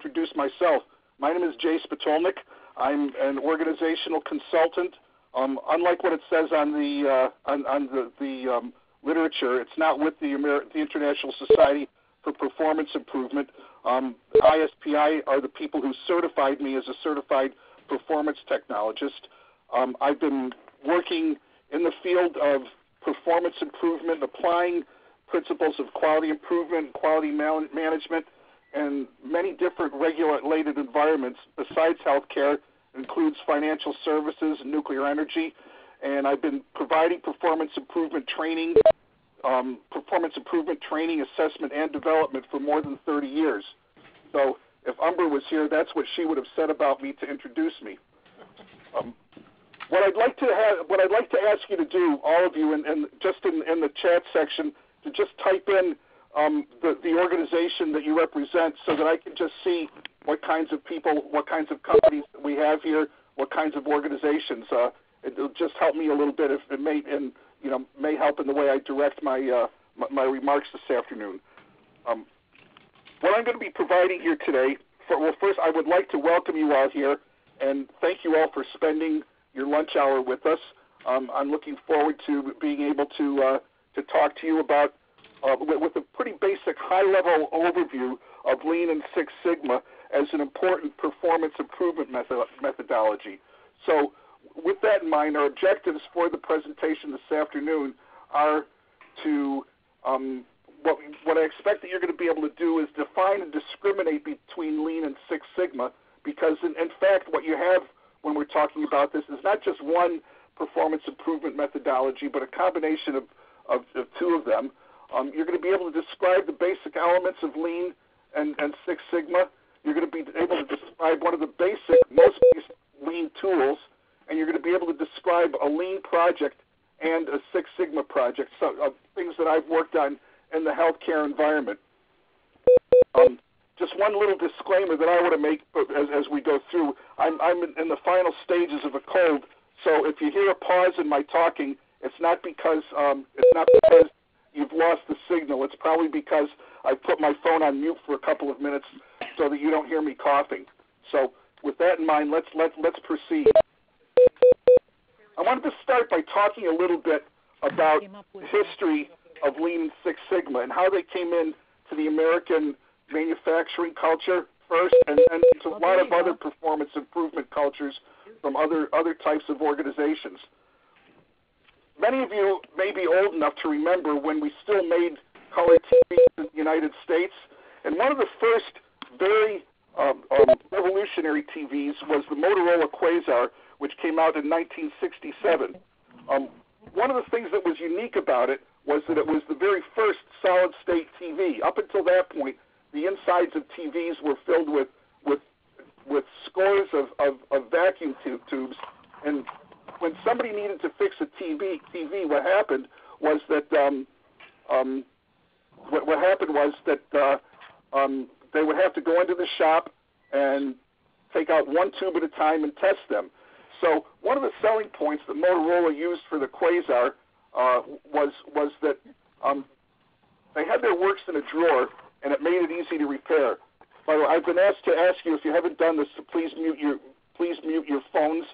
introduce myself. My name is Jay Spitulnik. I'm an organizational consultant. Unlike what it says on the literature, it's not with the International Society for Performance Improvement. ISPI are the people who certified me as a certified performance technologist. I've been working in the field of performance improvement, applying principles of quality improvement, quality management, and many different regulated environments besides healthcare, includes financial services and nuclear energy. And I've been providing performance improvement training, assessment, and development for more than 30 years. So if Umber was here, that's what she would have said about me to introduce me. What I'd like to ask you to do, all of you, and just in the chat section, to just type in the organization that you represent, so that I can just see what kinds of people, what kinds of companies we have here, what kinds of organizations. It'll just help me a little bit, if it may help in the way I direct my my remarks this afternoon. What I'm going to be providing here today, first I would like to welcome you all here and thank you all for spending your lunch hour with us. I'm looking forward to being able to talk to you about, with a pretty basic high-level overview of Lean and Six Sigma as an important performance improvement methodology. So with that in mind, our objectives for the presentation this afternoon are to, what I expect that you're going to be able to do is define and discriminate between Lean and Six Sigma, because in fact what you have when we're talking about this is not just one performance improvement methodology, but a combination of two of them. You're going to be able to describe the basic elements of Lean and Six Sigma. You're going to be able to describe one of the most basic Lean tools, and you're going to be able to describe a Lean project and a Six Sigma project, so things that I've worked on in the healthcare environment. Just one little disclaimer that I want to make as we go through. I'm in the final stages of a cold, so if you hear a pause in my talking, it's not because you've lost the signal. It's probably because I put my phone on mute for a couple of minutes so that you don't hear me coughing. So with that in mind, let's proceed. I wanted to start by talking a little bit about the history of Lean and Six Sigma and how they came in to the American manufacturing culture first, and to a lot of other performance improvement cultures from other types of organizations. Many of you may be old enough to remember when we still made color TV in the United States, and one of the first very revolutionary TVs was the Motorola Quasar, which came out in 1967. One of the things that was unique about it was that it was the very first solid-state TV. Up until that point, the insides of TVs were filled with scores of vacuum tubes, and when somebody needed to fix a TV, what happened was that they would have to go into the shop and take out one tube at a time and test them. So one of the selling points that Motorola used for the Quasar was that they had their works in a drawer, and it made it easy to repair. By the way, I've been asked to ask you, if you haven't done this, to please mute your phones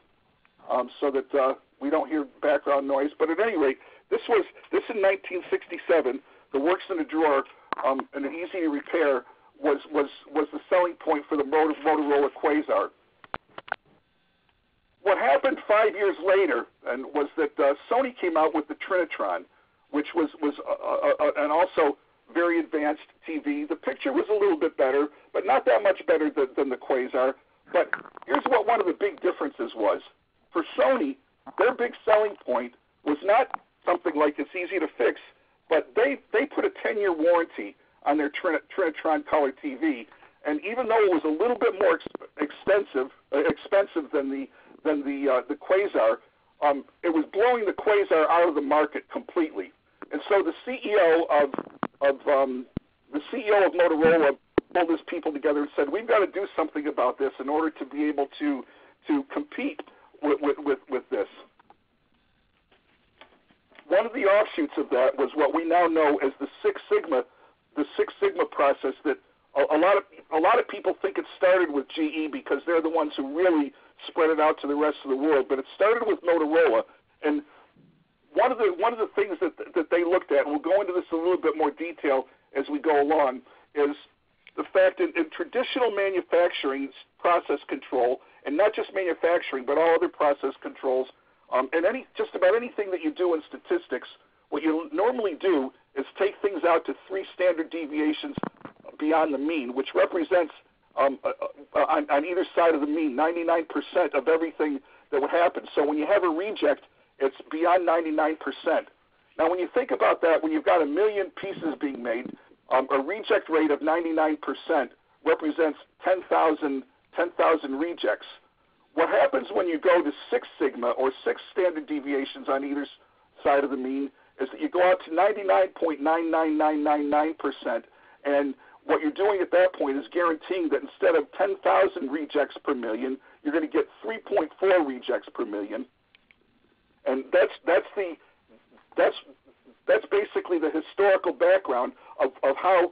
so that we don't hear background noise. But at any rate, this in 1967. The works in a drawer and an easy to repair was the selling point for the Motorola Quasar. What happened 5 years later was that Sony came out with the Trinitron, which was an also very advanced TV. The picture was a little bit better, but not that much better than the Quasar. But here's what one of the big differences was. For Sony, their big selling point was not something like it's easy to fix, but they put a 10-year warranty on their Trinitron color TV. And even though it was a little bit more expensive than the Quasar, it was blowing the Quasar out of the market completely. And so the CEO of Motorola pulled his people together and said, "We've got to do something about this in order to be able to compete with this." One of the offshoots of that was what we now know as the Six Sigma process that a lot of people think it started with GE because they're the ones who really spread it out to the rest of the world, but it started with Motorola. And one of the things that they looked at, and we'll go into this in a little bit more detail as we go along, is the fact in traditional manufacturing process control, and not just manufacturing, but all other process controls, and just about anything that you do in statistics, what you normally do is take things out to 3 standard deviations beyond the mean, which represents on either side of the mean 99% of everything that would happen. So when you have a reject, it's beyond 99%. Now, when you think about that, when you've got 1 million pieces being made, a reject rate of 99% represents 10,000 rejects. What happens when you go to 6 sigma or 6 standard deviations on either side of the mean is that you go out to 99.99999%, and what you're doing at that point is guaranteeing that instead of 10,000 rejects per million, you're going to get 3.4 rejects per million, and that's basically the historical background of how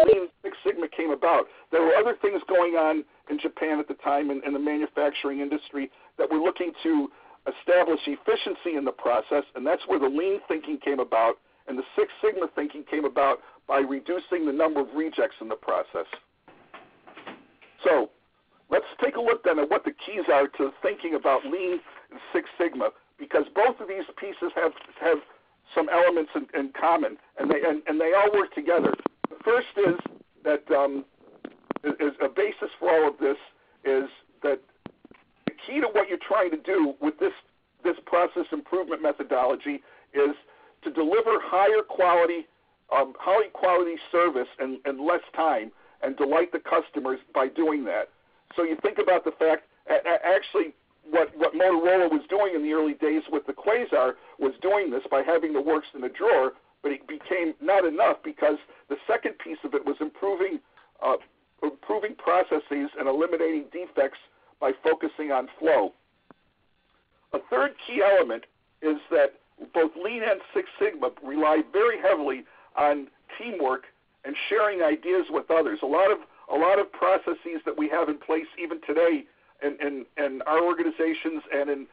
Lean Six Sigma came about. There were other things going on in Japan at the time in the manufacturing industry that were looking to establish efficiency in the process, and that's where the Lean thinking came about, and the Six Sigma thinking came about by reducing the number of rejects in the process. So let's take a look then at what the keys are to thinking about Lean and Six Sigma, because both of these pieces have some elements in common, and they all work together. The first is that is a basis for all of this is that the key to what you're trying to do with this process improvement methodology is to deliver higher quality service in less time and delight the customers by doing that. So you think about the fact, actually, what Motorola was doing in the early days with the Quasar was doing this by having the works in a drawer, but it became not enough because the second piece of it was improving processes and eliminating defects by focusing on flow. A third key element is that both Lean and Six Sigma rely very heavily on teamwork and sharing ideas with others. A lot of processes that we have in place even today in our organizations and in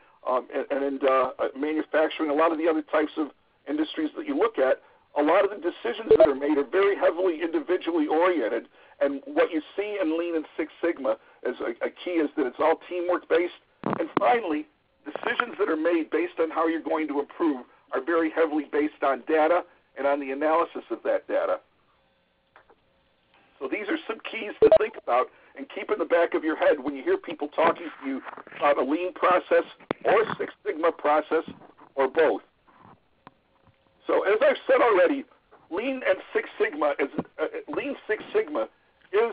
manufacturing, a lot of the other types of industries that you look at, a lot of the decisions that are made are very heavily individually oriented. And what you see in Lean and Six Sigma as a key is that it's all teamwork based. And finally, decisions that are made based on how you're going to improve are very heavily based on data and on the analysis of that data. So these are some keys to think about and keep in the back of your head when you hear people talking to you about a Lean process or a Six Sigma process or both. So as I've said already, Lean Six Sigma is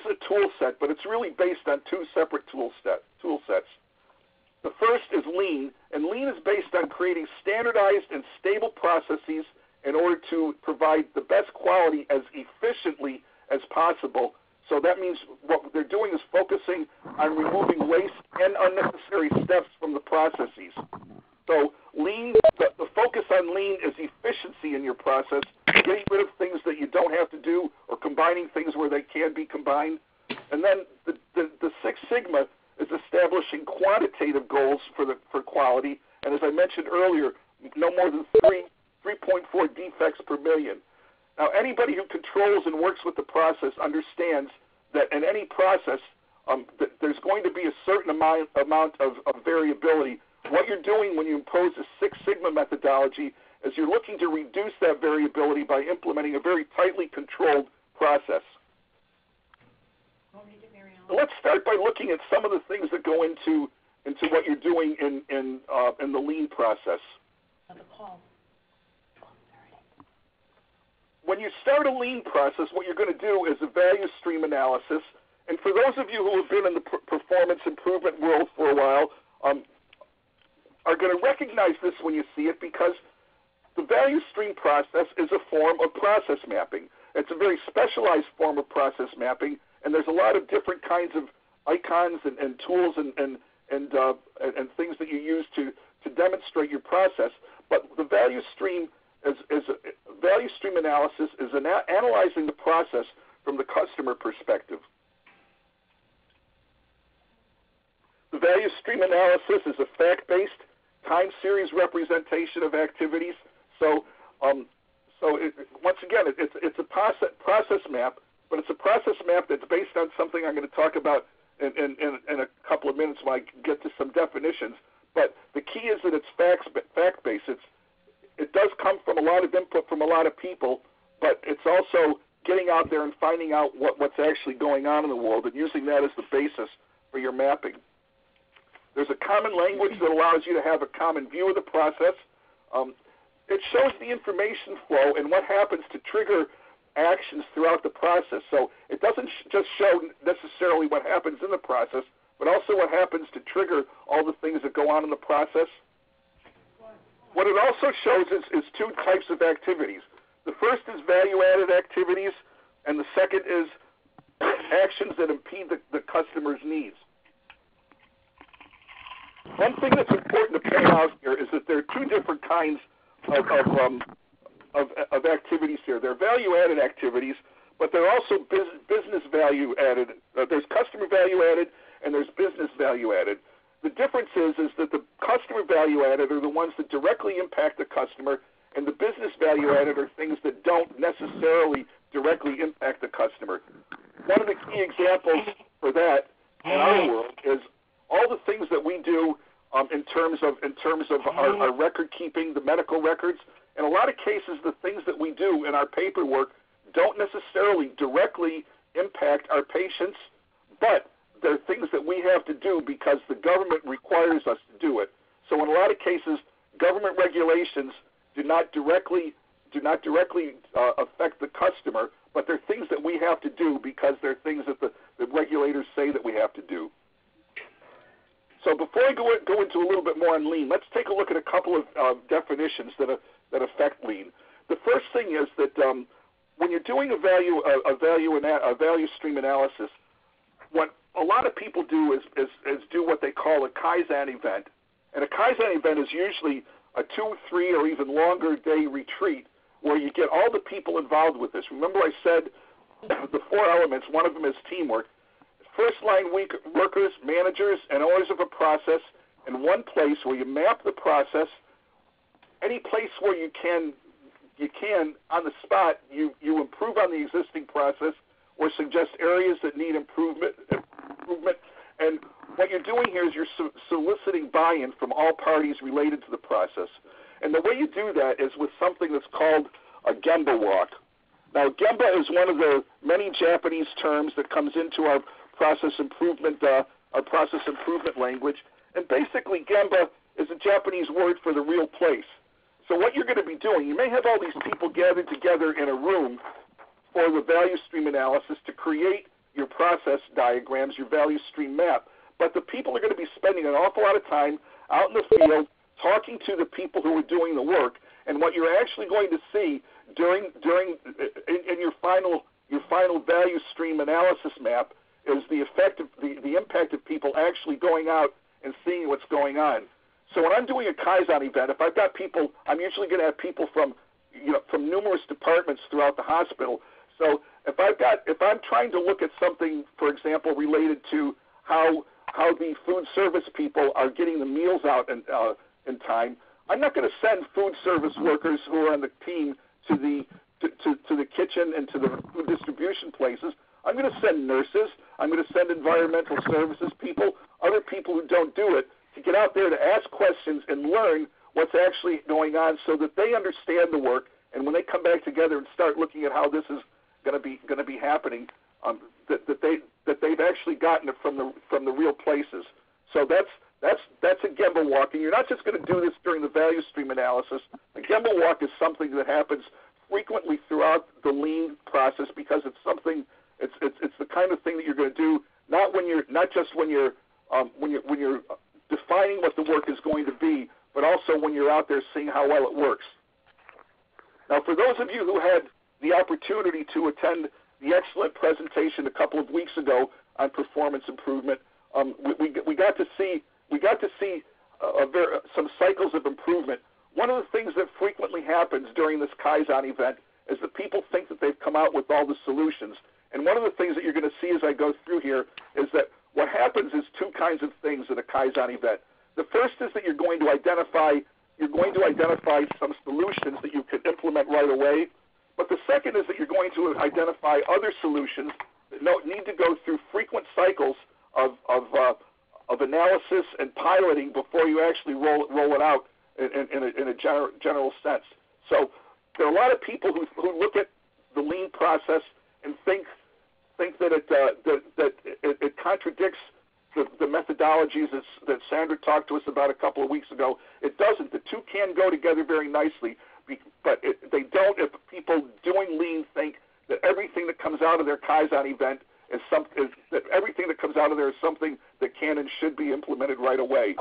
a tool set, but it's really based on 2 separate tool sets. The first is Lean, and Lean is based on creating standardized and stable processes in order to provide the best quality as efficiently as possible. So that means what they're doing is focusing on removing waste and unnecessary steps from the processes. So Lean, the focus on Lean is efficiency in your process, getting rid of things that you don't have to do or combining things where they can be combined. And then the Six Sigma is establishing quantitative goals for quality, and as I mentioned earlier, no more than 3.4 defects per million. Now, anybody who controls and works with the process understands that in any process, there's going to be a certain amount of variability. What you're doing when you impose a Six Sigma methodology is you're looking to reduce that variability by implementing a very tightly controlled process. So let's start by looking at some of the things that go into what you're doing in the Lean process. When you start a Lean process, what you're going to do is a value stream analysis. And for those of you who have been in the performance improvement world for a while, are going to recognize this when you see it, because the value stream process is a form of process mapping. It's a very specialized form of process mapping, and there's a lot of different kinds of icons and tools and things that you use to demonstrate your process. But the value stream value stream analysis is analyzing the process from the customer perspective. The value stream analysis is a fact-based, time series representation of activities. So, once again, it's a process map, but it's a process map that's based on something I'm going to talk about in a couple of minutes when I get to some definitions. But the key is that it's fact-based. It does come from a lot of input from a lot of people, but it's also getting out there and finding out what's actually going on in the world and using that as the basis for your mapping. There's a common language that allows you to have a common view of the process. It shows the information flow and what happens to trigger actions throughout the process. So it doesn't just show necessarily what happens in the process, but also what happens to trigger all the things that go on in the process. What it also shows is two types of activities. The first is value-added activities, and the second is actions that impede the customer's needs. One thing that's important to point out here is that there are two different kinds of activities here. They're value-added activities, but they're also business value-added. There's customer value-added and there's business value-added. The difference is that the customer value-added are the ones that directly impact the customer, and the business value-added are things that don't necessarily directly impact the customer. One of the key examples for that in our world is all the things that we do in terms of our record keeping, the medical records. In a lot of cases, the things that we do in our paperwork don't necessarily directly impact our patients, but they're things that we have to do because the government requires us to do it. So in a lot of cases, government regulations do not directly affect the customer, but they're things that we have to do because they're things that the regulators say that we have to do. So before I go into a little bit more on lean, let's take a look at a couple of definitions that affect lean. The first thing is that when you're doing a value stream analysis, what a lot of people do is do what they call a Kaizen event. And a Kaizen event is usually a 2, 3, or even longer day retreat where you get all the people involved with this. Remember I said the 4 elements, one of them is teamwork. First-line workers, managers, and owners of a process in one place where you map the process. Any place where you can on the spot, you improve on the existing process or suggest areas that need improvement. And what you're doing here is you're soliciting buy-in from all parties related to the process. And the way you do that is with something that's called a Gemba walk. Now, Gemba is one of the many Japanese terms that comes into our process improvement language. And basically, Gemba is a Japanese word for the real place. So what you're going to be doing, you may have all these people gathered together in a room for the value stream analysis to create your process diagrams, your value stream map. But the people are going to be spending an awful lot of time out in the field talking to the people who are doing the work. And what you're actually going to see in your final value stream analysis map is the impact of people actually going out and seeing what's going on. So when I'm doing a Kaizen event, if I've got people, I'm usually going to have people from numerous departments throughout the hospital. So if I'm trying to look at something, for example, related to how the food service people are getting the meals out in time, I'm not going to send food service workers who are on the team to the kitchen and to the food distribution places. I'm going to send nurses. I'm going to send environmental services people, other people who don't do it, to get out there to ask questions and learn what's actually going on so that they understand the work. And when they come back together and start looking at how this is going to be happening, that they've actually gotten it from the real places. So that's a Gemba walk. And you're not just going to do this during the value stream analysis. A Gemba walk is something that happens frequently throughout the lean process because it's something. It's the kind of thing that you're going to do not just when you're defining what the work is going to be, but also when you're out there seeing how well it works. Now, for those of you who had the opportunity to attend the excellent presentation a couple of weeks ago on performance improvement, we got to see some cycles of improvement. One of the things that frequently happens during this Kaizen event is that people think that they've come out with all the solutions. And one of the things that you're going to see as I go through here is that what happens is two kinds of things in a Kaizen event. The first is that you're going to identify some solutions that you can implement right away. But the second is that you're going to identify other solutions that need to go through frequent cycles of analysis and piloting before you actually roll it out in a general sense. So there are a lot of people who look at the lean process and think that it contradicts the methodologies that Sandra talked to us about a couple of weeks ago. It doesn't. The two can go together very nicely, but they don't if people doing lean think that everything that comes out of their Kaizen event that everything that comes out of there is something that can and should be implemented right away.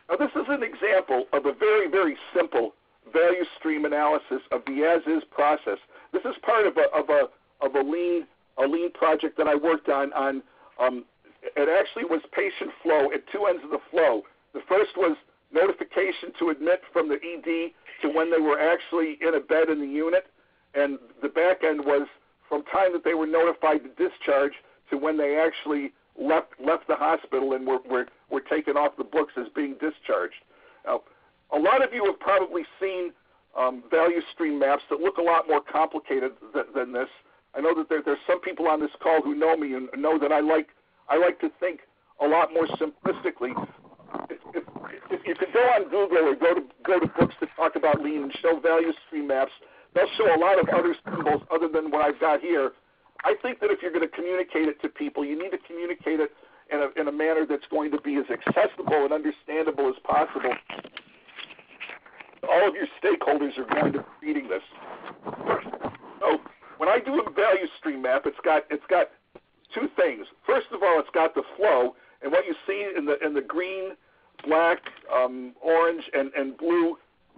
Now, this is an example of a very, very simple value stream analysis of the as-is process. This is part of a lean project that I worked on. It actually was patient flow at two ends of the flow. The first was notification to admit from the ED to when they were actually in a bed in the unit, and the back end was from time that they were notified to discharge to when they actually left the hospital and were taken off the books as being discharged. Now, a lot of you have probably seen value stream maps that look a lot more complicated than this. I know that there's some people on this call who know me and know that I like to think a lot more simplistically. If you could go on Google or go to books that talk about lean and show value stream maps, they'll show a lot of other symbols other than what I've got here. I think that if you're going to communicate it to people, you need to communicate it in a manner that's going to be as accessible and understandable as possible. All of your stakeholders are going to be reading this. So when I do a value stream map, it's got two things. First of all, it's got the flow, and what you see in the green, black, orange, and blue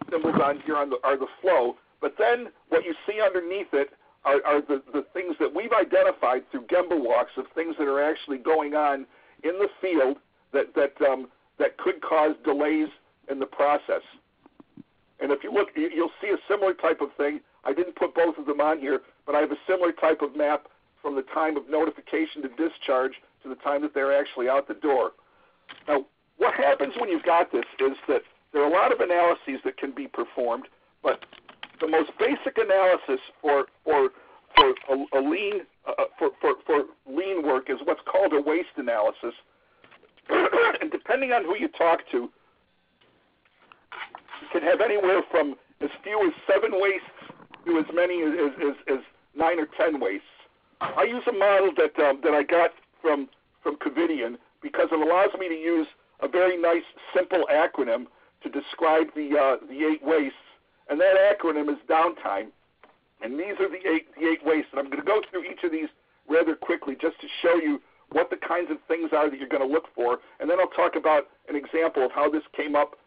symbols on here are the flow. But then what you see underneath it are the things that we've identified through Gemba walks of things that are actually going on in the field that could cause delays in the process. And if you look, you'll see a similar type of thing. I didn't put both of them on here, but I have a similar type of map from the time of notification to discharge to the time that they're actually out the door. Now, what happens when you've got this is that there are a lot of analyses that can be performed, but the most basic analysis for lean work is what's called a waste analysis. And depending on who you talk to, you can have anywhere from as few as 7 wastes to as many as 9 or 10 wastes. I use a model that I got from Covidian because it allows me to use a very nice, simple acronym to describe the 8 wastes, and that acronym is downtime. And these are the eight wastes, and I'm going to go through each of these rather quickly just to show you what the kinds of things are that you're going to look for, and then I'll talk about an example of how this came up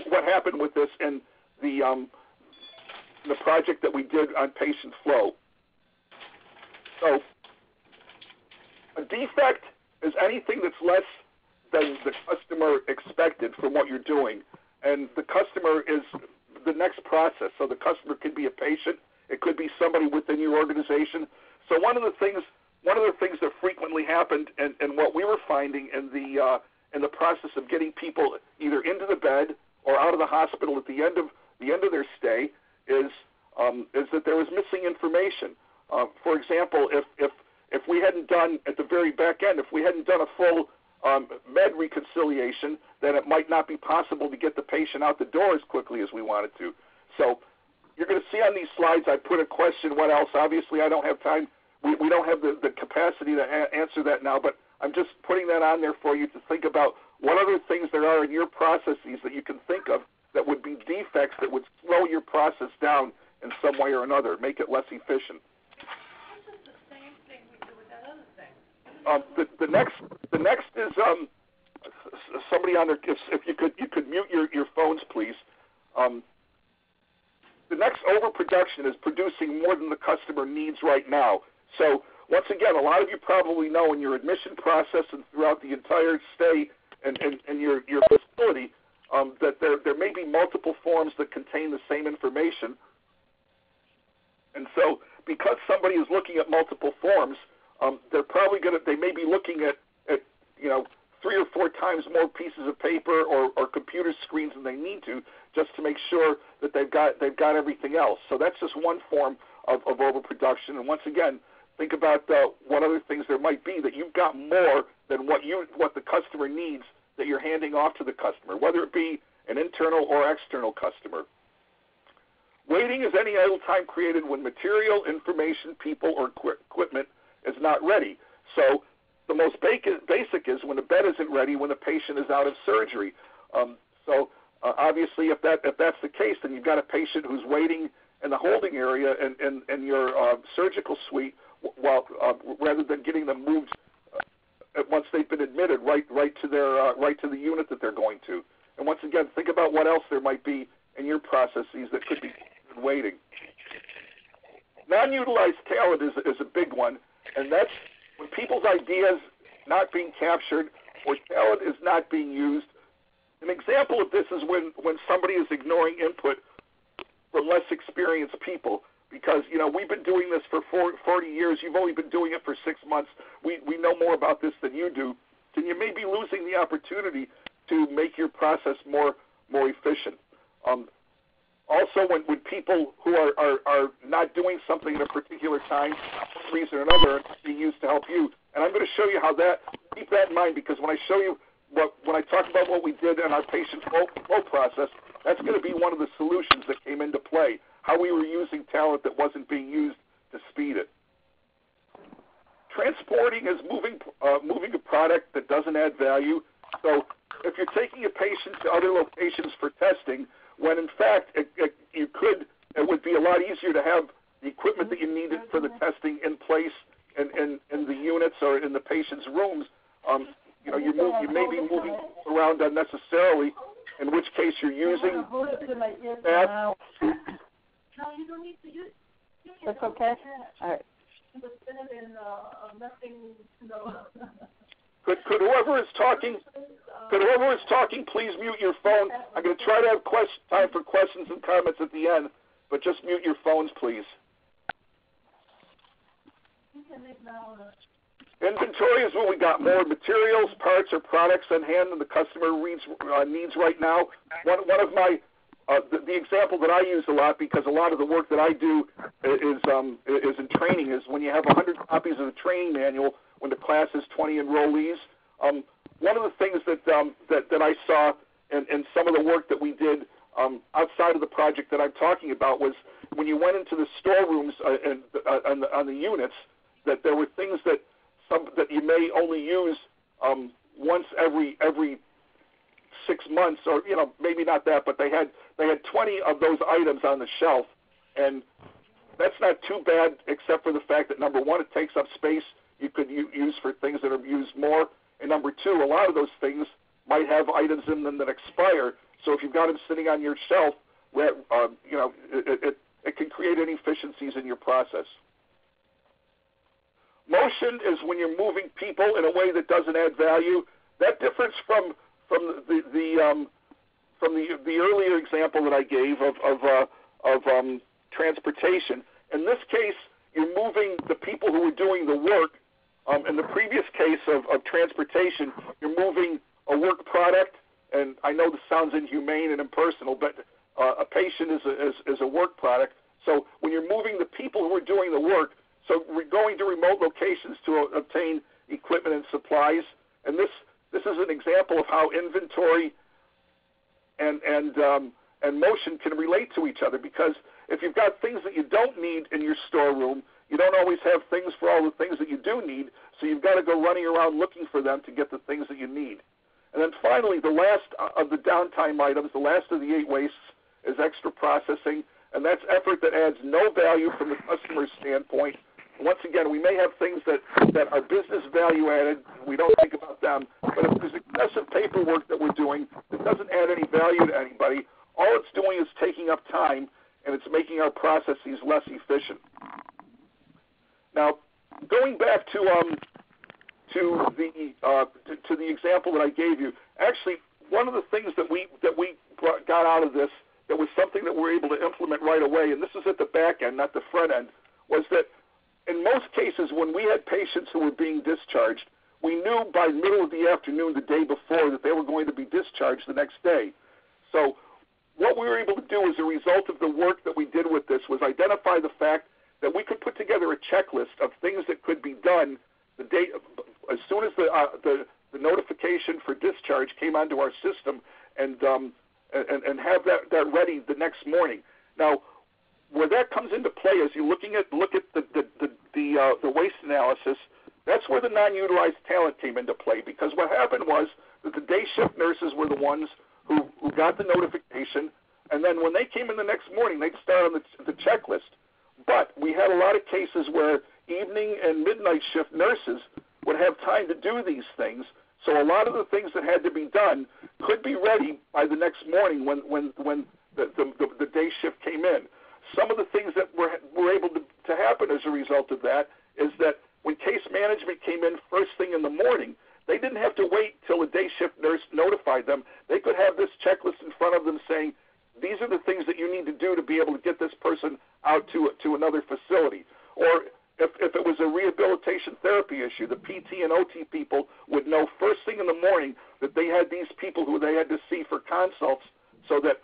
what happened with this in the project that we did on patient flow. So a defect is anything that's less than the customer expected from what you're doing, and the customer is the next process. So the customer could be a patient, it could be somebody within your organization. So one of the things that frequently happened, and what we were finding in the process of getting people either into the bed or out of the hospital at the end of their stay, is that there was missing information. For example, if we hadn't done at the very back end, if we hadn't done a full med reconciliation, then it might not be possible to get the patient out the door as quickly as we wanted to. So you're going to see on these slides I put a question, what else? Obviously, I don't have time. We don't have the capacity to answer that now, but I'm just putting that on there for you to think about what other things there are in your processes that you can think of that would be defects that would slow your process down in some way or another, make it less efficient. This is the same thing we do with that other thing. The next is somebody on there. If you could mute your phones, please. The next overproduction is producing more than the customer needs right now. So once again, a lot of you probably know in your admission process and throughout the entire stay in your facility that there may be multiple forms that contain the same information, And so because somebody is looking at multiple forms, they may be looking at 3 or 4 times more pieces of paper or computer screens than they need to, just to make sure that they've got everything else. So that's just one form of overproduction. And once again, think about what other things there might be that you've got more than what the customer needs that you're handing off to the customer, whether it be an internal or external customer. Waiting is any idle time created when material, information, people, or equipment is not ready. So the most basic is when the bed isn't ready, when the patient is out of surgery. Obviously, if that's the case, then you've got a patient who's waiting in the holding area in your surgical suite, rather than getting them moved once they've been admitted right to the unit that they're going to. And once again, think about what else there might be in your processes that could be waiting. Non-utilized talent is a big one, and that's when people's ideas not being captured or talent is not being used. An example of this is when somebody is ignoring input from less experienced people, because we've been doing this for 40 years. You've only been doing it for 6 months. We know more about this than you do. Then you may be losing the opportunity to make your process more efficient. Also, when people who are not doing something at a particular time, for one reason or another, are being used to help you. And I'm going to show you how keep that in mind, because when I show you when I talk about what we did in our patient flow process, that's going to be one of the solutions that came into play, how we were using talent that wasn't being used to speed it. Transporting is moving a product that doesn't add value. So if you're taking a patient to other locations for testing, when in fact it would be a lot easier to have the equipment that you needed for the testing in place in the units or in the patient's rooms, you may be moving around unnecessarily, in which case you're using that. No, you don't need to use it. That's okay? All right. Could whoever is talking please mute your phone? I'm going to try to have time for questions and comments at the end, but just mute your phones, please. Inventory is when we got more materials, parts, or products on hand than the customer needs right now. One of my the example that I use a lot, because a lot of the work that I do is in training, is when you have 100 copies of the training manual when the class is 20 enrollees. One of the things that I saw in some of the work that we did outside of the project that I'm talking about was when you went into the storerooms on the units, that there were things that you may only use once every 6 months, or maybe not that, but they had 20 of those items on the shelf, and that's not too bad, except for the fact that number one, it takes up space you could use for things that are used more, and number two, a lot of those things might have items in them that expire. So if you've got them sitting on your shelf, it can create inefficiencies in your process. Motion is when you're moving people in a way that doesn't add value. That differs from the earlier example that I gave of transportation. In this case, you're moving the people who are doing the work. In the previous case of transportation, you're moving a work product, and I know this sounds inhumane and impersonal, but a patient is a work product. So when you're moving the people who are doing the work, so we're going to remote locations to obtain equipment and supplies, and this is an example of how inventory and motion can relate to each other, because if you've got things that you don't need in your storeroom, you don't always have things for all the things that you do need, so you've got to go running around looking for them to get the things that you need. And then finally, the last of the downtime items, the last of the 8 wastes, is extra processing, and that's effort that adds no value from the customer's standpoint. Once again, we may have things that are business value added, we don't think about them, but if there's excessive paperwork that we're doing that doesn't add any value to anybody, all it's doing is taking up time, and it's making our processes less efficient. Now, going back to the example that I gave you, actually, one of the things that we got out of this that was something that we're able to implement right away, and this is at the back end, not the front end, was that in most cases when we had patients who were being discharged, we knew by middle of the afternoon the day before that they were going to be discharged the next day. So what we were able to do as a result of the work that we did with this was identify the fact that we could put together a checklist of things that could be done the day as soon as the notification for discharge came onto our system, and have that ready the next morning. Now, where that comes into play is you look at the waste analysis. That's where the non-utilized talent came into play, because what happened was that the day shift nurses were the ones who got the notification, and then when they came in the next morning, they'd start on the checklist. But we had a lot of cases where evening and midnight shift nurses would have time to do these things, so a lot of the things that had to be done could be ready by the next morning when the day shift came in. Some of the things that were able to happen as a result of that is that when case management came in first thing in the morning, they didn't have to wait till a day shift nurse notified them. They could have this checklist in front of them saying, these are the things that you need to do to be able to get this person out to another facility. Or if it was a rehabilitation therapy issue, the PT and OT people would know first thing in the morning that they had these people who they had to see for consults, so that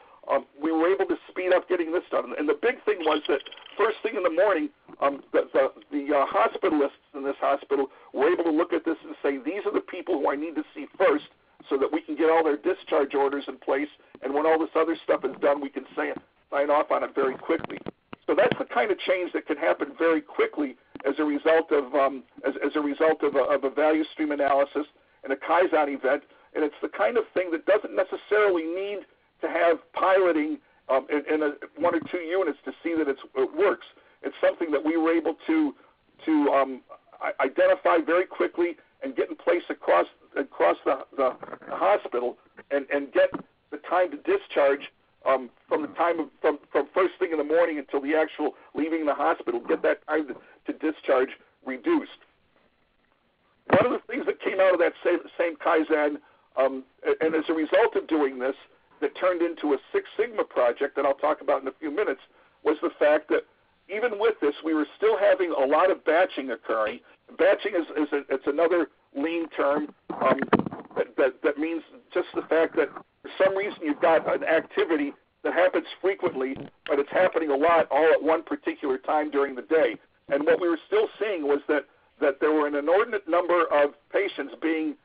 we were able to speed up getting this done. And the big thing was that first thing in the morning, the hospitalists in this hospital were able to look at this and say, these are the people who I need to see first, so that we can get all their discharge orders in place, and when all this other stuff is done, we can sign off on it very quickly. So that's the kind of change that can happen very quickly as a result of a value stream analysis and a Kaizen event, and it's the kind of thing that doesn't necessarily need to have piloting in one or two units to see that it works. It's something that we were able to identify very quickly and get in place across the hospital, and get the time to discharge from the time from first thing in the morning until the actual leaving the hospital, get that time to discharge reduced. One of the things that came out of that same Kaizen, and as a result of doing this, that turned into a Six Sigma project that I'll talk about in a few minutes, was the fact that even with this, we were still having a lot of batching occurring. Batching it's another lean term that means just the fact that for some reason you've got an activity that happens frequently, but it's happening a lot all at one particular time during the day. And what we were still seeing was that there were an inordinate number of patients being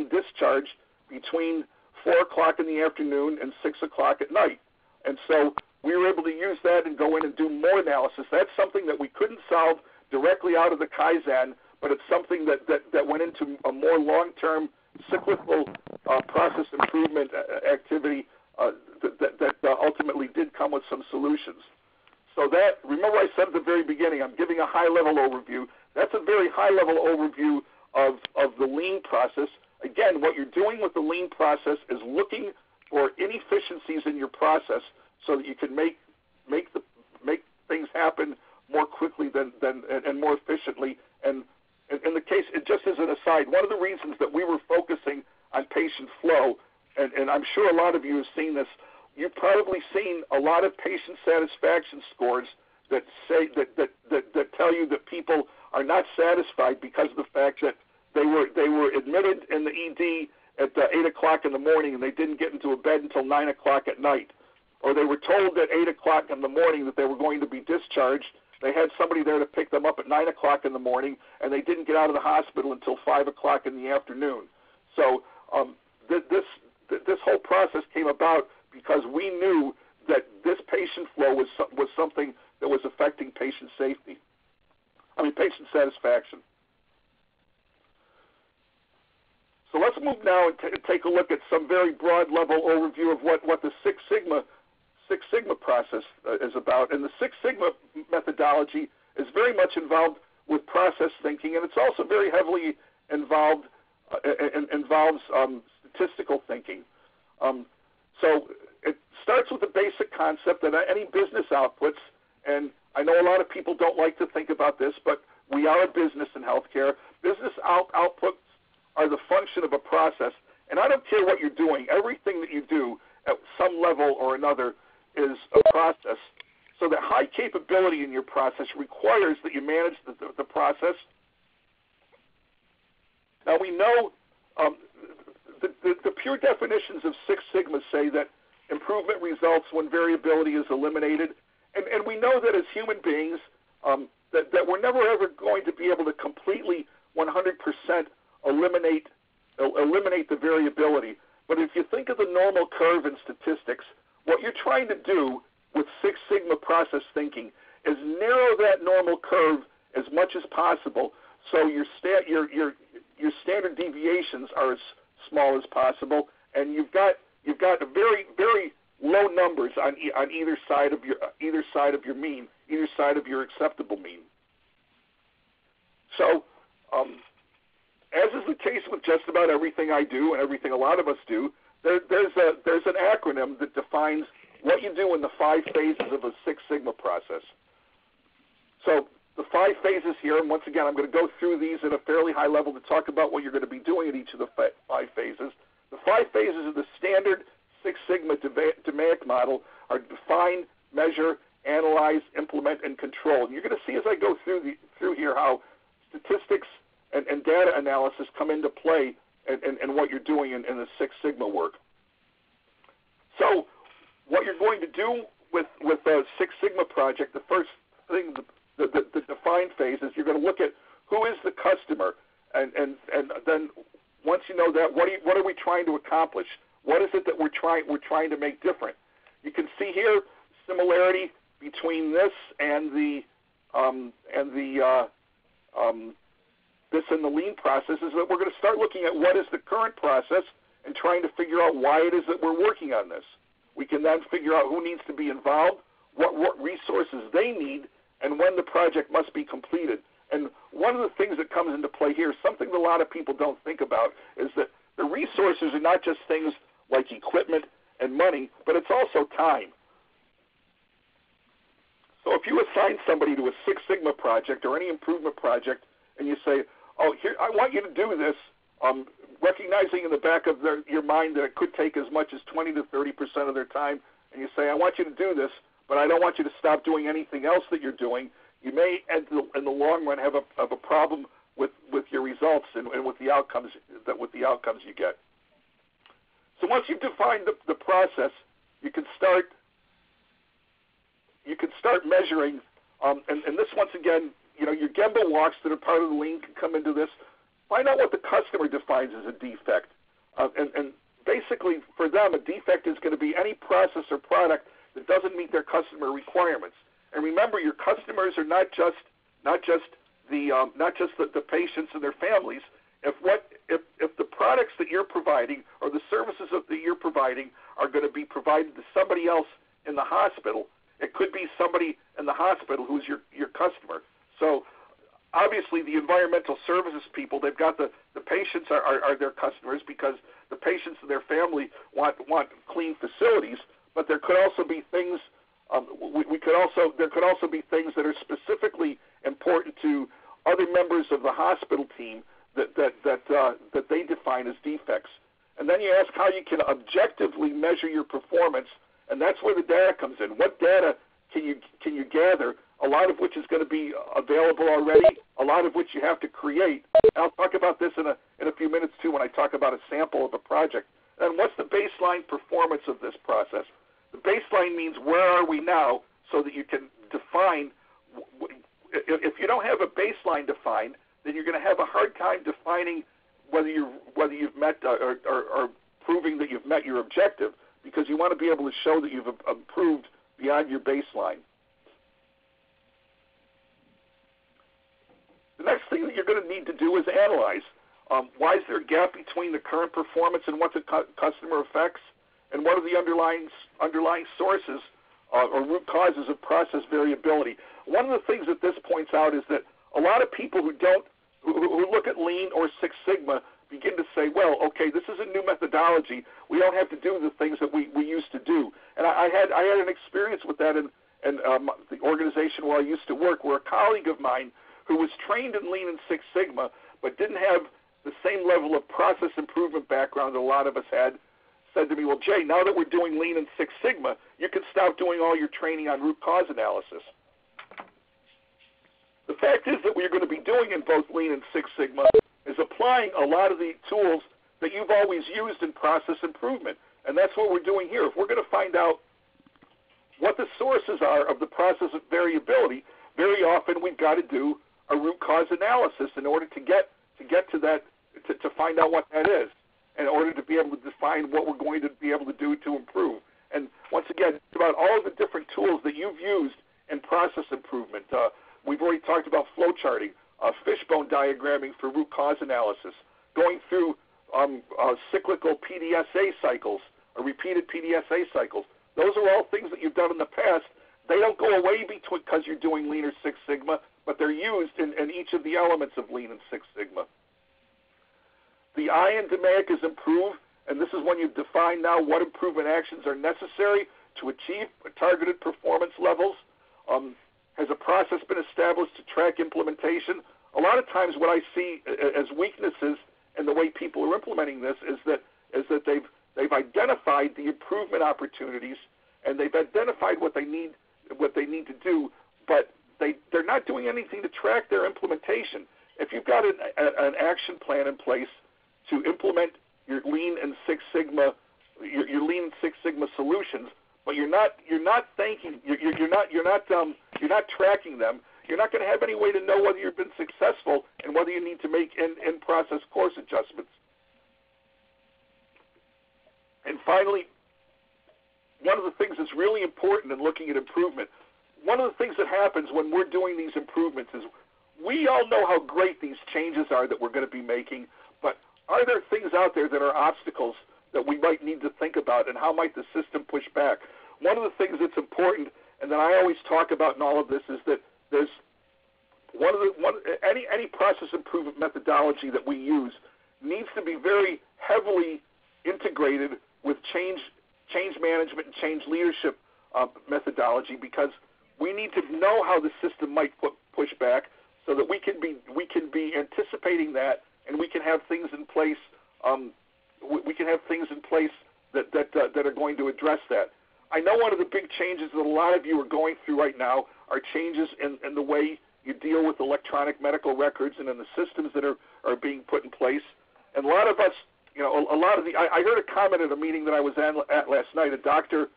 discharged between 4 o'clock in the afternoon and 6 o'clock at night. And so we were able to use that and go in and do more analysis. That's something that we couldn't solve directly out of the Kaizen, but it's something that went into a more long-term cyclical process improvement activity that ultimately did come with some solutions. So that, remember I said at the very beginning, I'm giving a high-level overview. That's a very high-level overview of the lean process. Again, what you're doing with the lean process is looking for inefficiencies in your process so that you can make things happen more quickly and more efficiently. And in the case, just as an aside, one of the reasons that we were focusing on patient flow, and I'm sure a lot of you have seen this, you've probably seen a lot of patient satisfaction scores that say that tell you that people are not satisfied because of the fact that they were admitted in the ED at 8 o'clock in the morning and they didn't get into a bed until 9 o'clock at night, or they were told at 8 o'clock in the morning that they were going to be discharged. They had somebody there to pick them up at 9 o'clock in the morning, and they didn't get out of the hospital until 5 o'clock in the afternoon. So this whole process came about because we knew that this patient flow was something that was affecting patient satisfaction. So let's move now and take a look at some very broad level overview of what the Six Sigma process is about. And the Six Sigma methodology is very much involved with process thinking, and it's also very heavily involves statistical thinking. So it starts with the basic concept that any business outputs, and I know a lot of people don't like to think about this, but we are a business in healthcare. Business outputs are the function of a process, and I don't care what you're doing. Everything that you do at some level or another is a process. So that high capability in your process requires that you manage the process. Now we know the pure definitions of Six Sigma say that improvement results when variability is eliminated. And we know that as human beings, that we're never ever going to be able to completely 100% eliminate the variability. But if you think of the normal curve in statistics, what you're trying to do with Six Sigma process thinking is narrow that normal curve as much as possible, so your standard deviations are as small as possible, and you've got a very, very low numbers on either side of your mean, either side of your acceptable mean. So, as is the case with just about everything I do and everything a lot of us do, there's an acronym that defines what you do in the 5 phases of a Six Sigma process. So the 5 phases here, and once again, I'm going to go through these at a fairly high level to talk about what you're going to be doing at each of the 5 phases. The 5 phases of the standard Six Sigma DMAIC model are define, measure, analyze, implement, and control. And you're going to see as I go through here how statistics and data analysis come into play and what you're doing in the Six Sigma work. So what you're going to do with a Six Sigma project, the first thing, the define phase, is you're going to look at who is the customer, and then once you know that, what are we trying to accomplish? What is it that we're trying to make different? You can see here similarity between this and the lean process is that we're going to start looking at what is the current process and trying to figure out why it is that we're working on this. We can then figure out who needs to be involved, what resources they need, and when the project must be completed. And one of the things that comes into play here, something that a lot of people don't think about, is that the resources are not just things like equipment and money, but it's also time. So if you assign somebody to a Six Sigma project or any improvement project, and you say, oh, here, I want you to do this, recognizing in the back of your mind that it could take as much as 20 to 30% of their time, and you say, I want you to do this, but I don't want you to stop doing anything else that you're doing, you may, in the long run, have a problem with your results and with the outcomes you get. So once you've defined the process, you can start measuring, and this once again, your Gemba walks that are part of the lean can come into this. Find out what the customer defines as a defect, and basically for them, a defect is going to be any process or product that doesn't meet their customer requirements. And remember, your customers are not just the patients and their families. If the products that you're providing or the services that you're providing are going to be provided to somebody else in the hospital, it could be somebody in the hospital who's your customer. So obviously the environmental services people, they've got the patients are their customers because the patients and their family want clean facilities, but there could also be things there could also be things that are specifically important to other members of the hospital team that they define as defects. And then you ask how you can objectively measure your performance, and that's where the data comes in. What data can you gather? A lot of which is going to be available already, a lot of which you have to create. And I'll talk about this in a few minutes too when I talk about a sample of a project. And what's the baseline performance of this process? The baseline means where are we now, so that you can define. If you don't have a baseline defined, then you're going to have a hard time defining whether you've met or proving that you've met your objective, because you want to be able to show that you've improved beyond your baseline. The next thing that you're going to need to do is analyze. Why is there a gap between the current performance and what the customer affects, and what are the underlying sources or root causes of process variability? One of the things that this points out is that a lot of people who look at Lean or Six Sigma begin to say, well, okay, this is a new methodology. We don't have to do the things that we used to do. And I had an experience with that in the organization where I used to work, where a colleague of mine who was trained in Lean and Six Sigma but didn't have the same level of process improvement background that a lot of us had, said to me, well, Jay, now that we're doing Lean and Six Sigma, you can stop doing all your training on root cause analysis. The fact is that what you're going to be doing in both Lean and Six Sigma is applying a lot of the tools that you've always used in process improvement. And that's what we're doing here. If we're going to find out what the sources are of the process of variability, very often we've got to do a root cause analysis in order to get to that, to find out what that is, in order to be able to define what we're going to be able to do to improve. And once again, it's about all of the different tools that you've used in process improvement. We've already talked about flow charting, fishbone diagramming for root cause analysis, going through cyclical PDSA cycles, or repeated PDSA cycles. Those are all things that you've done in the past. They don't go away because you're doing Lean or Six Sigma, but they're used in each of the elements of Lean and Six Sigma. The I in DMAIC is improve, and this is when you've defined now what improvement actions are necessary to achieve targeted performance levels. Has a process been established to track implementation? A lot of times what I see as weaknesses in the way people are implementing this is that they've identified the improvement opportunities, and they've identified what they need to do, but they're not doing anything to track their implementation. If you've got an action plan in place to implement your Lean and Six Sigma, your Lean and Six Sigma solutions, but you're not tracking them, you're not going to have any way to know whether you've been successful and whether you need to make in-process course adjustments. And finally, one of the things that's really important in looking at improvement, one of the things that happens when we're doing these improvements is we all know how great these changes are that we're going to be making, but are there things out there that are obstacles that we might need to think about, and how might the system push back? One of the things that's important, and that I always talk about in all of this, is that there's any process improvement methodology that we use needs to be very heavily integrated with change management and change leadership methodology, because we need to know how the system might push back so that we can be anticipating that, and we can have things in place. That are going to address that. I know one of the big changes that a lot of you are going through right now are changes in the way you deal with electronic medical records and in the systems that are being put in place. And a lot of us, I heard a comment at a meeting that I was at last night. A doctor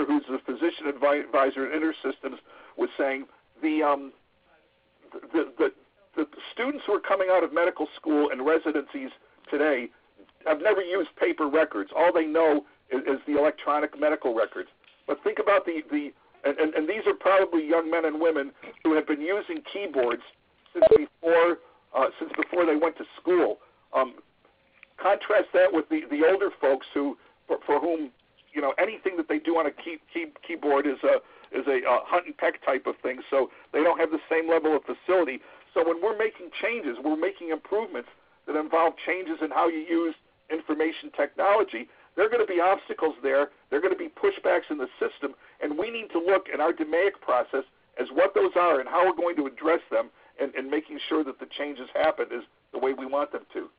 who's a physician advisor at InterSystems was saying the students who are coming out of medical school and residencies today have never used paper records. All they know is the electronic medical records. But think about and these are probably young men and women who have been using keyboards since before they went to school. Contrast that with the older folks for whom anything that they do on a keyboard is a hunt and peck type of thing. So they don't have the same level of facility. So when we're making changes, we're making improvements that involve changes in how you use information technology. There are going to be obstacles there. There are going to be pushbacks in the system, and we need to look at our DMAIC process as what those are and how we're going to address them, and making sure that the changes happen is the way we want them to.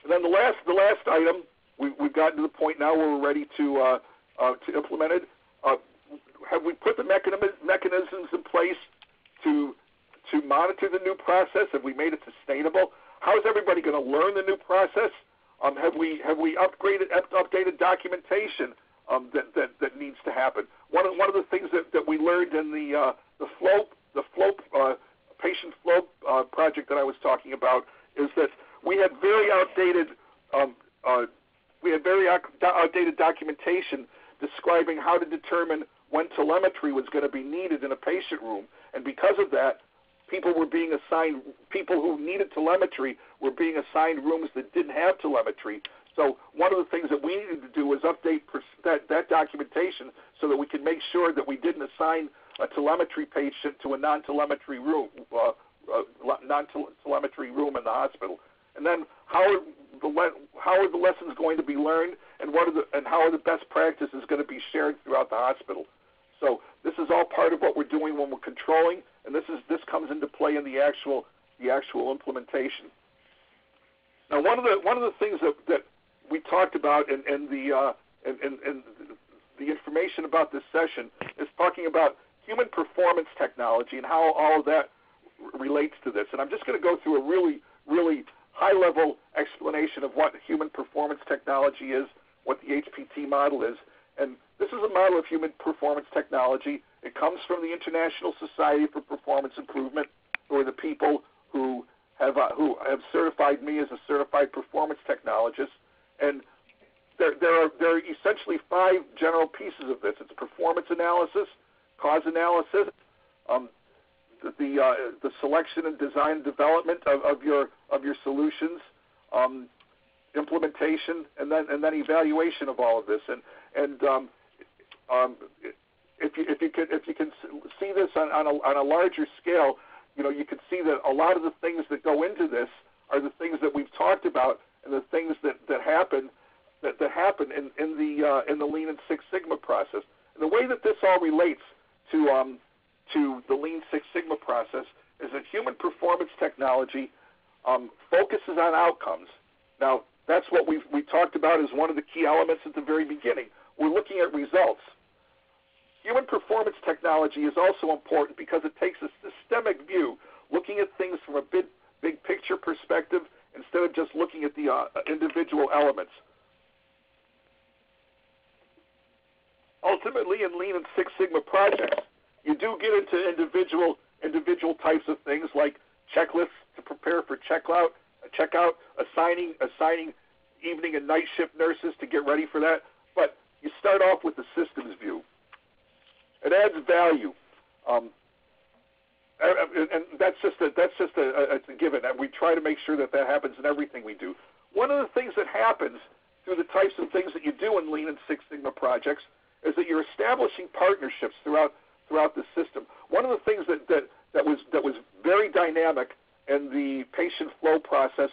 And then the last item, we've gotten to the point now where we're ready to implement it. Have we put the mechanisms in place to monitor the new process? Have we made it sustainable? How is everybody going to learn the new process? Have we updated documentation that needs to happen? One of the things that we learned in the patient flow project that I was talking about is that we had very outdated documentation describing how to determine when telemetry was going to be needed in a patient room, and because of that, people who needed telemetry were being assigned rooms that didn't have telemetry. So one of the things that we needed to do was update that documentation so that we could make sure that we didn't assign a telemetry patient to a non-telemetry room in the hospital. And then how are the lessons going to be learned, and how are the best practices going to be shared throughout the hospital? So this is all part of what we're doing when we're controlling, and this comes into play in the actual implementation. Now, one of the things that we talked about in the information about this session is talking about human performance technology and how all of that relates to this. And I'm just going to go through a really, really high-level explanation of what human performance technology is, what the HPT model is. And this is a model of human performance technology. It comes from the International Society for Performance Improvement, who are the people who have certified me as a certified performance technologist. And there are essentially 5 general pieces of this. It's performance analysis, cause analysis, the selection and design and development of your solutions, implementation, and then evaluation of all of this. And if you can see this on a larger scale, you can see that a lot of the things that go into this are the things that we've talked about and the things that happen in the Lean and Six Sigma process. And the way that this all relates to the Lean Six Sigma process is that human performance technology focuses on outcomes. Now, that's what we talked about as one of the key elements at the very beginning. We're looking at results. Human performance technology is also important because it takes a systemic view, looking at things from a big picture perspective instead of just looking at the individual elements. Ultimately, in Lean and Six Sigma projects, you do get into individual types of things like checklists to prepare for checkout, assigning evening and night shift nurses to get ready for that. But you start off with the systems view. It adds value, and that's just a given. And we try to make sure that happens in everything we do. One of the things that happens through the types of things that you do in Lean and Six Sigma projects is that you're establishing partnerships throughout the system. One of the things that was very dynamic in the patient flow process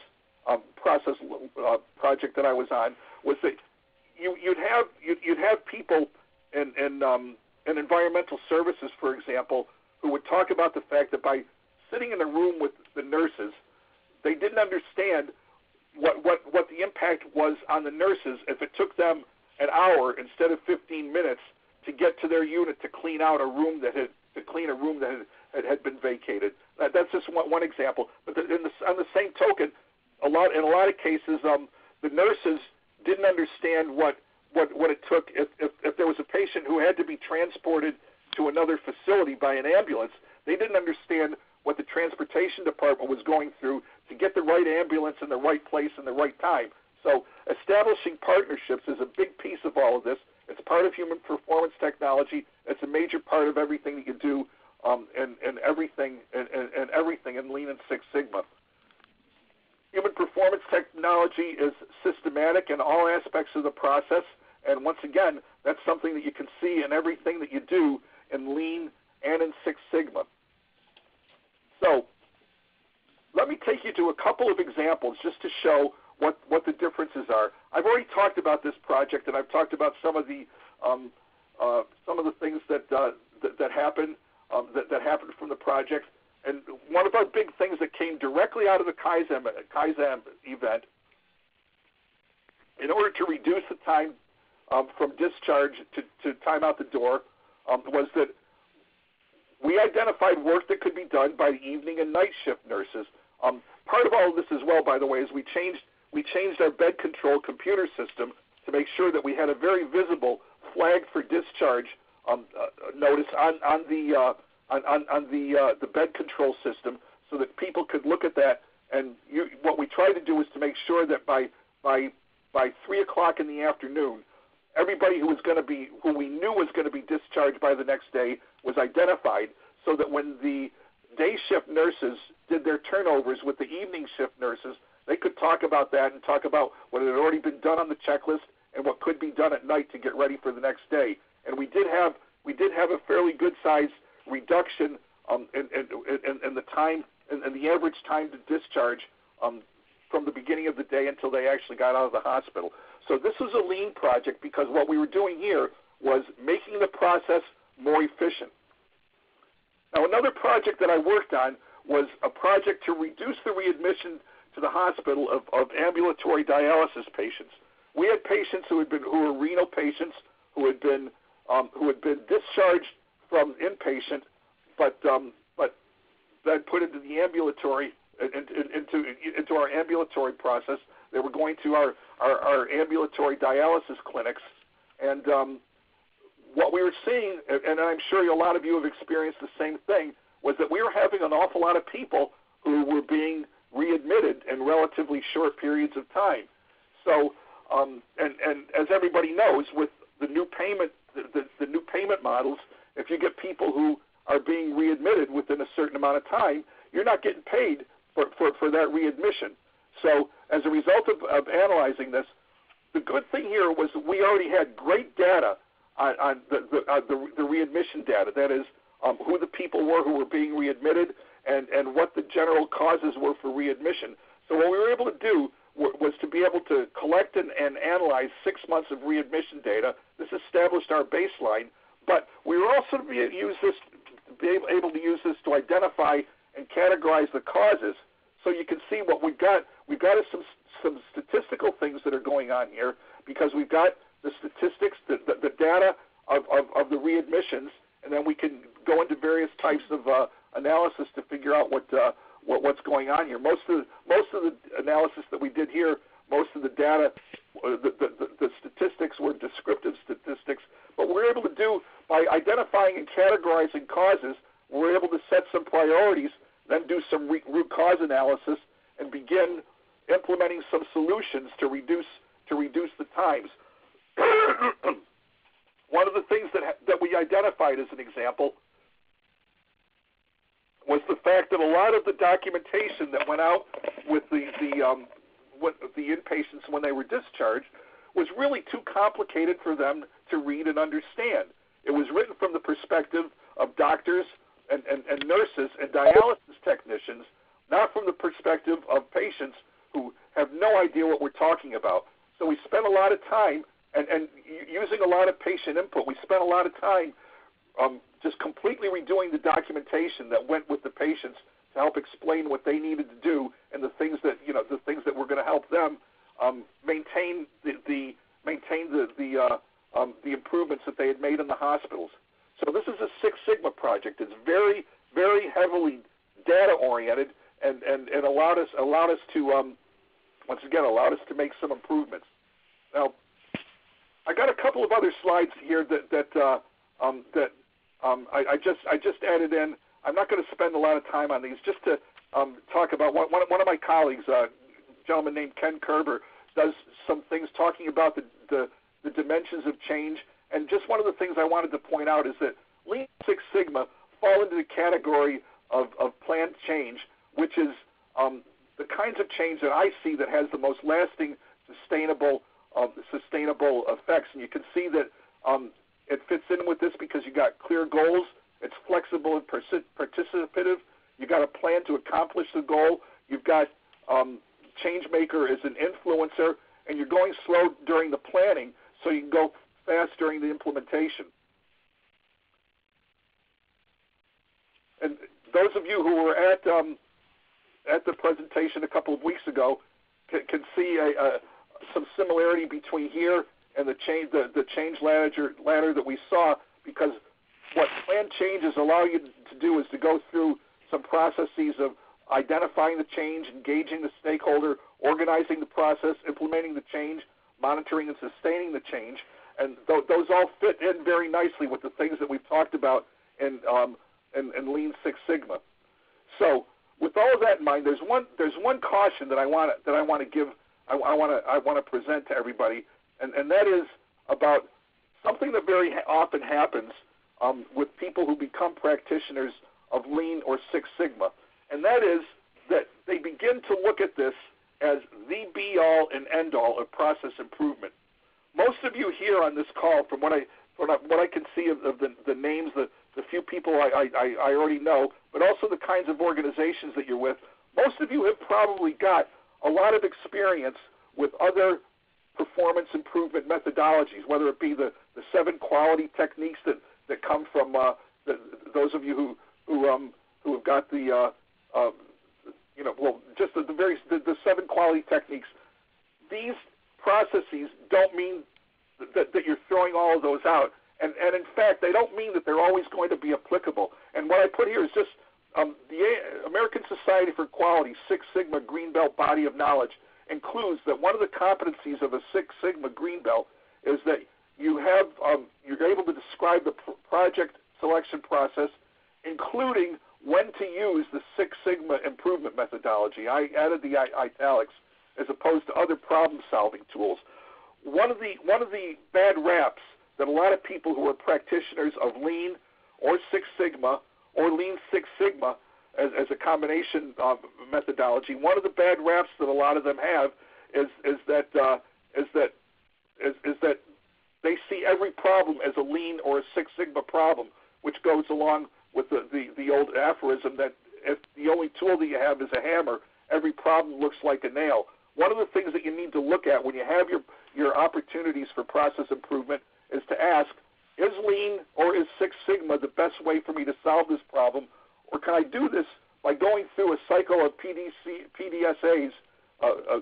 project that I was on was that you'd have people in environmental services, for example, who would talk about the fact that by sitting in a room with the nurses, they didn't understand what the impact was on the nurses if it took them an hour instead of 15 minutes to get to their unit to clean out a room that had been vacated. That's just one example. But on the same token, in a lot of cases, the nurses didn't understand what it took if there was a patient who had to be transported to another facility by an ambulance. They didn't understand what the transportation department was going through to get the right ambulance in the right place in the right time. So establishing partnerships is a big piece of all of this. It's part of human performance technology. It's a major part of everything that you do and everything in Lean and Six Sigma. Human performance technology is systematic in all aspects of the process, and once again, that's something that you can see in everything that you do in Lean and in Six Sigma. So let me take you to a couple of examples just to show what the differences are. I've already talked about this project, and I've talked about some of the things that happened from the project. And one of our big things that came directly out of the Kaizen event, in order to reduce the time from discharge to time out the door, was that we identified work that could be done by evening and night shift nurses. Part of all of this as well, by the way, is we changed our bed control computer system to make sure that we had a very visible flag for discharge notice on the bed control system, so that people could look at that. And what we tried to do was to make sure that by 3 o'clock in the afternoon, everybody who we knew was going to be discharged by the next day was identified, so that when the day shift nurses did their turnovers with the evening shift nurses, they could talk about that and talk about what had already been done on the checklist and what could be done at night to get ready for the next day. And we did have a fairly good size reduction in the time and the average time to discharge from the beginning of the day until they actually got out of the hospital. So this was a lean project because what we were doing here was making the process more efficient. Now, another project that I worked on was a project to reduce the readmission to the hospital of ambulatory dialysis patients. We had patients who were renal patients who had been discharged from inpatient, but then put into the ambulatory into our ambulatory process. They were going to our ambulatory dialysis clinics, and what we were seeing, and I'm sure a lot of you have experienced the same thing, was that we were having an awful lot of people who were being readmitted in relatively short periods of time. So, and as everybody knows, with the new payment, the new payment models, if you get people who are being readmitted within a certain amount of time, you're not getting paid for that readmission. So, as a result of analyzing this, the good thing here was that we already had great data on the readmission data. That is, who the people were who were being readmitted and what the general causes were for readmission. So what we were able to do was to be able to collect and analyze 6 months of readmission data. This established our baseline, but we were also able to use this to identify and categorize the causes. So you can see what we've got. We've got some statistical things that are going on here, because we've got the statistics, the data of the readmissions, and then we can go into various types of analysis to figure out what's going on here. Most of the analysis that we did here, most of the data, the statistics were descriptive statistics, but we're able to do, by identifying and categorizing causes, we're able to set some priorities, then do some root cause analysis, and begin implementing some solutions to reduce the times. One of the things that we identified as an example was the fact that a lot of the documentation that went out with the inpatients when they were discharged was really too complicated for them to read and understand. It was written from the perspective of doctors and nurses and dialysis technicians, not from the perspective of patients who have no idea what we're talking about. So we spent a lot of time, and using a lot of patient input, we spent a lot of time just completely redoing the documentation that went with the patients to help explain what they needed to do and the things that were going to help them maintain the improvements that they had made in the hospitals. So this is a Six Sigma project. It's very, very heavily data oriented, and allowed us to allowed us to make some improvements. Now, I got a couple of other slides here that I just added in. I'm not going to spend a lot of time on these, just to talk about one of my colleagues, a gentleman named Ken Kerber, does some things talking about the dimensions of change. And just one of the things I wanted to point out is that Lean Six Sigma fall into the category of planned change, which is the kinds of change that I see that has the most lasting, sustainable effects. And you can see that it fits in with this because you got clear goals, it's flexible and participative, you got a plan to accomplish the goal, you've got change maker as an influencer, and you're going slow during the planning so you can go fast during the implementation. And those of you who were at the presentation a couple of weeks ago can see some similarity between here and the change ladder that we saw, because what planned changes allow you to do is to go through some processes of identifying the change, engaging the stakeholder, organizing the process, implementing the change, monitoring and sustaining the change, and those all fit in very nicely with the things that we've talked about in Lean Six Sigma. So, with all of that in mind, there's one caution that I want to present to everybody, and that is about something that very often happens with people who become practitioners of Lean or Six Sigma, and that is that they begin to look at this as the be-all and end-all of process improvement. Most of you here on this call, from what I can see of the names, the few people I already know, but also the kinds of organizations that you're with, most of you have probably got a lot of experience with other performance improvement methodologies, whether it be the 7 quality techniques that come from those of you who have got just the 7 quality techniques. These processes don't mean that you're throwing all of those out. And in fact, they don't mean that they're always going to be applicable. And what I put here is just the American Society for Quality Six Sigma Green Belt body of knowledge includes that one of the competencies of a Six Sigma Green Belt is that you're able to describe the project selection process, including when to use the Six Sigma improvement methodology. I added the italics as opposed to other problem-solving tools. One of the bad raps that a lot of people who are practitioners of Lean or Six Sigma or Lean Six Sigma as a combination methodology, one of the bad raps that a lot of them have is that they see every problem as a Lean or a Six Sigma problem, which goes along with the old aphorism that if the only tool that you have is a hammer, every problem looks like a nail. One of the things that you need to look at when you have your opportunities for process improvement is to ask, is Lean or is Six Sigma the best way for me to solve this problem, or can I do this by going through a cycle of PDSAs,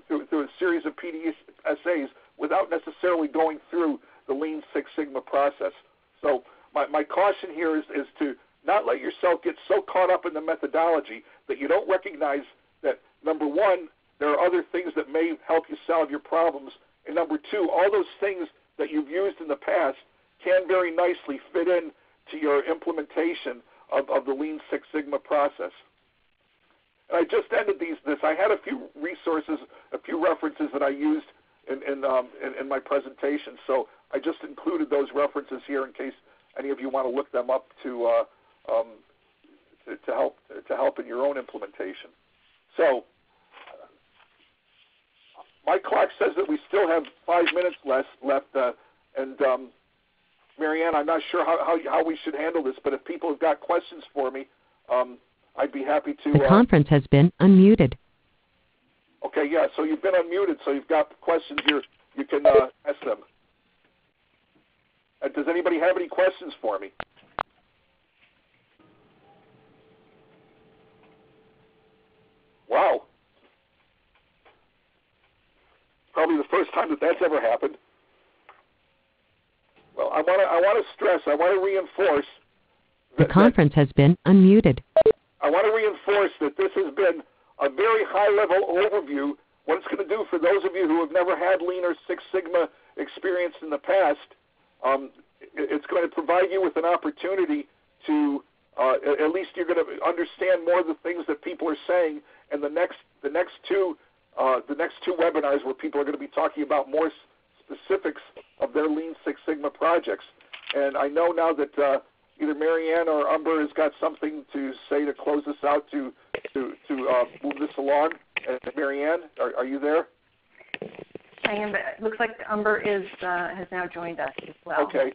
through a series of PDSAs without necessarily going through the Lean Six Sigma process? So my caution here is to not let yourself get so caught up in the methodology that you don't recognize that, number one, there are other things that may help you solve your problems, and number two, all those things that you've used in the past can very nicely fit in to your implementation of the Lean Six Sigma process. And I just ended this. I had a few resources, a few references that I used in my presentation, so I just included those references here in case any of you want to look them up to help in your own implementation. So my clock says that we still have 5 minutes left, and Marianne, I'm not sure how we should handle this, but if people have got questions for me, I'd be happy to. The conference has been unmuted. Okay, yeah, so you've been unmuted, so you've got questions here. You can ask them. Does anybody have any questions for me? Wow. Probably the first time that's ever happened. Well, I want to stress, I want to reinforce the conference has been unmuted. I want to reinforce that this has been a very high-level overview. What it's going to do for those of you who have never had Lean or Six Sigma experience in the past, it's going to provide you with an opportunity to, at least you're going to understand more of the things that people are saying. And the next two webinars where people are going to be talking about more specifics of their Lean Six Sigma projects. And I know now that either Marianne or Umber has got something to say to close us out to move this along. Marianne, are you there? I am. It looks like Umber has now joined us as well. Okay.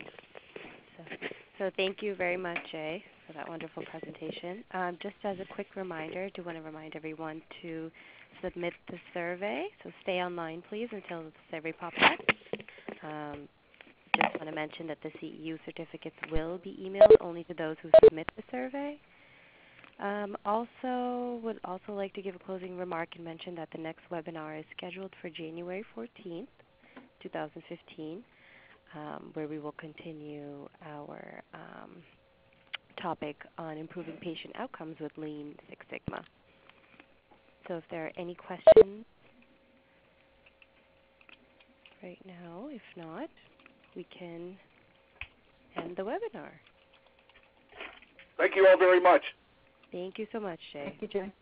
So thank you very much, Jay, for that wonderful presentation. Just as a quick reminder, I do want to remind everyone to submit the survey. So stay online, please, until the survey pops up. Just want to mention that the CEU certificates will be emailed only to those who submit the survey. Would also like to give a closing remark and mention that the next webinar is scheduled for January 14th, 2015, where we will continue our topic on improving patient outcomes with Lean Six Sigma. So if there are any questions right now, if not, we can end the webinar. Thank you all very much. Thank you so much, Jay. Thank you, Jay.